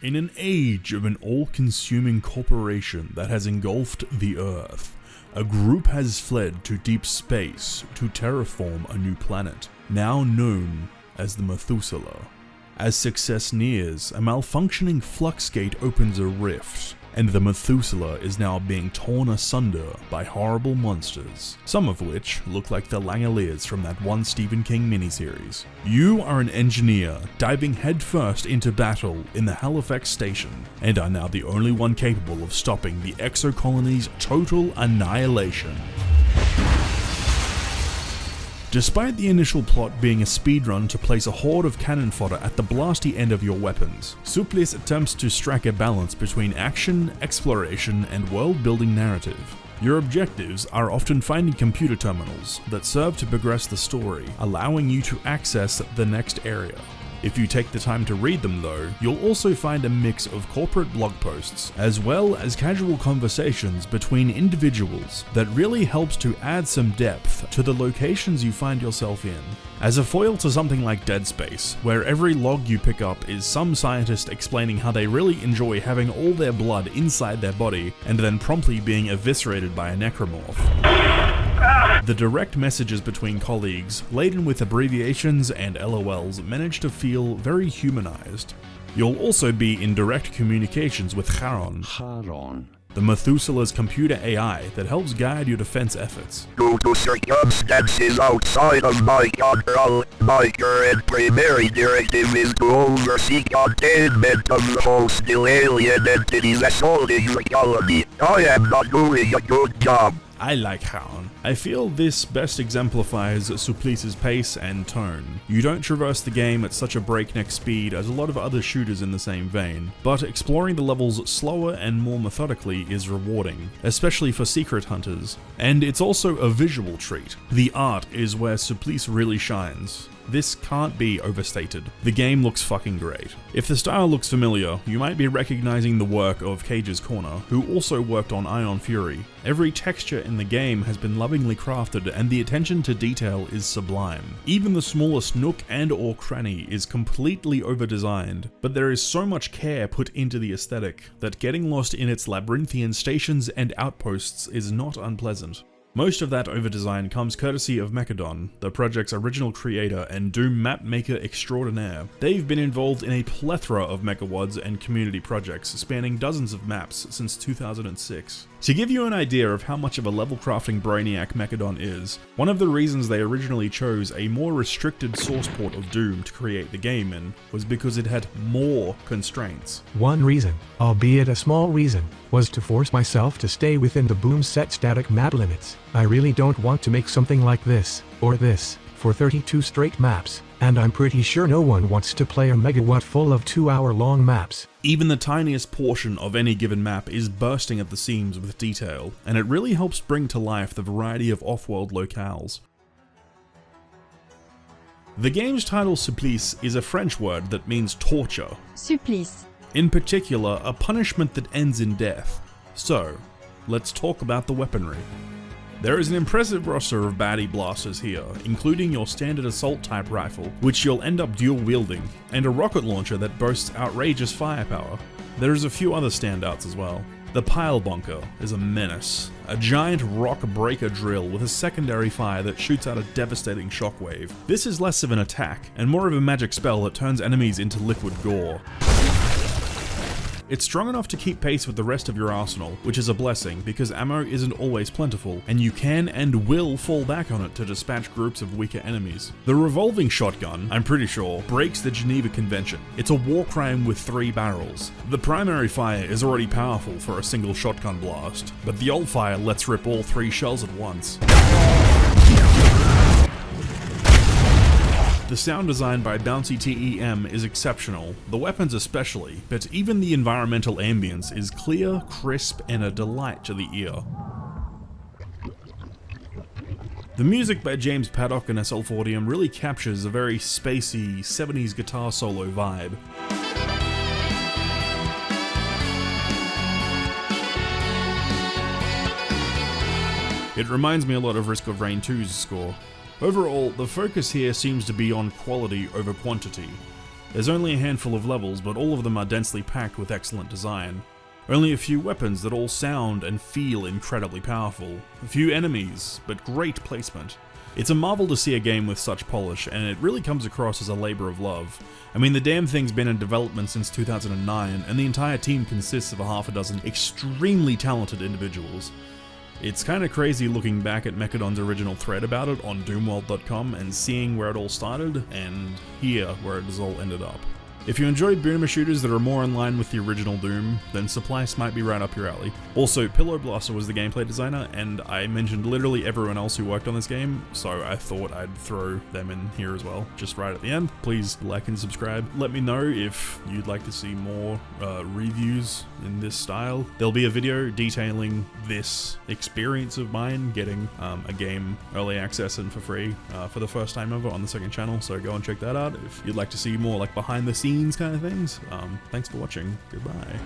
In an age of an all-consuming corporation that has engulfed the Earth, a group has fled to deep space to terraform a new planet, now known as the Methuselah. As success nears, a malfunctioning flux gate opens a rift, and the Methuselah is now being torn asunder by horrible monsters, some of which look like the Langoliers from that one Stephen King miniseries. You are an engineer diving headfirst into battle in the Halifax station, and are now the only one capable of stopping the exocolony's total annihilation. Despite the initial plot being a speedrun to place a horde of cannon fodder at the blasty end of your weapons, Supplice attempts to strike a balance between action, exploration, and world-building narrative. Your objectives are often finding computer terminals that serve to progress the story, allowing you to access the next area. If you take the time to read them though, you'll also find a mix of corporate blog posts, as well as casual conversations between individuals that really helps to add some depth to the locations you find yourself in. As a foil to something like Dead Space, where every log you pick up is some scientist explaining how they really enjoy having all their blood inside their body and then promptly being eviscerated by a necromorph. The direct messages between colleagues, laden with abbreviations and LOLs, manage to feel very humanized. You'll also be in direct communications with Charon, the Methuselah's computer AI that helps guide your defense efforts. Due to circumstances outside of my control, my current primary directive is to oversee containment of the hostile alien entities assaulting the colony. I am not doing a good job. I like Charon. I feel this best exemplifies Supplice's pace and tone. You don't traverse the game at such a breakneck speed as a lot of other shooters in the same vein, but exploring the levels slower and more methodically is rewarding, especially for secret hunters. And it's also a visual treat. The art is where Supplice really shines. This can't be overstated. The game looks fucking great. If the style looks familiar, you might be recognizing the work of Cage's Corner, who also worked on Ion Fury. Every texture in the game has been lovingly crafted and the attention to detail is sublime. Even the smallest nook and or cranny is completely over-designed, but there is so much care put into the aesthetic that getting lost in its labyrinthian stations and outposts is not unpleasant. Most of that over-design comes courtesy of Mekworx, the project's original creator and Doom map maker extraordinaire. They've been involved in a plethora of Mekworx and community projects spanning dozens of maps since 2006. To give you an idea of how much of a level crafting brainiac Mekworx is, one of the reasons they originally chose a more restricted source port of Doom to create the game in was because it had more constraints. One reason, albeit a small reason, was to force myself to stay within the boom set static map limits. I really don't want to make something like this, or this, for 32 straight maps, and I'm pretty sure no one wants to play a megawatt full of 2-hour-long maps. Even the tiniest portion of any given map is bursting at the seams with detail, and it really helps bring to life the variety of off-world locales. The game's title Supplice is a French word that means torture. Supplice. In particular, a punishment that ends in death. So, let's talk about the weaponry. There is an impressive roster of baddie blasters here, including your standard assault type rifle, which you'll end up dual wielding, and a rocket launcher that boasts outrageous firepower. There is a few other standouts as well. The pile bonker is a menace, a giant rock breaker drill with a secondary fire that shoots out a devastating shockwave. This is less of an attack, and more of a magic spell that turns enemies into liquid gore. It's strong enough to keep pace with the rest of your arsenal, which is a blessing because ammo isn't always plentiful, and you can and will fall back on it to dispatch groups of weaker enemies. The revolving shotgun, I'm pretty sure, breaks the Geneva Convention. It's a war crime with 3 barrels. The primary fire is already powerful for a single shotgun blast, but the alt fire lets rip all 3 shells at once. The sound design by Bouncy TEM is exceptional, the weapons especially, but even the environmental ambience is clear, crisp, and a delight to the ear. The music by James Paddock and SL40M really captures a very spacey 70s guitar solo vibe. It reminds me a lot of Risk of Rain 2's score. Overall, the focus here seems to be on quality over quantity. There's only a handful of levels, but all of them are densely packed with excellent design. Only a few weapons that all sound and feel incredibly powerful. A few enemies, but great placement. It's a marvel to see a game with such polish, and it really comes across as a labor of love. I mean, the damn thing's been in development since 2009, and the entire team consists of a half a dozen extremely talented individuals. It's kinda crazy looking back at Mechadon's original thread about it on doomworld.com and seeing where it all started, and here where it has all ended up. If you enjoyed boomer shooters that are more in line with the original Doom, then Supplice might be right up your alley. Also, Pillow Blaster was the gameplay designer, and I mentioned literally everyone else who worked on this game, so I thought I'd throw them in here as well, just right at the end. Please like and subscribe. Let me know if you'd like to see more reviews in this style. There'll be a video detailing this experience of mine getting a game early access and for free for the first time ever on the second channel, so go and check that out if you'd like to see more like behind the scenes kind of things. Thanks for watching. Goodbye.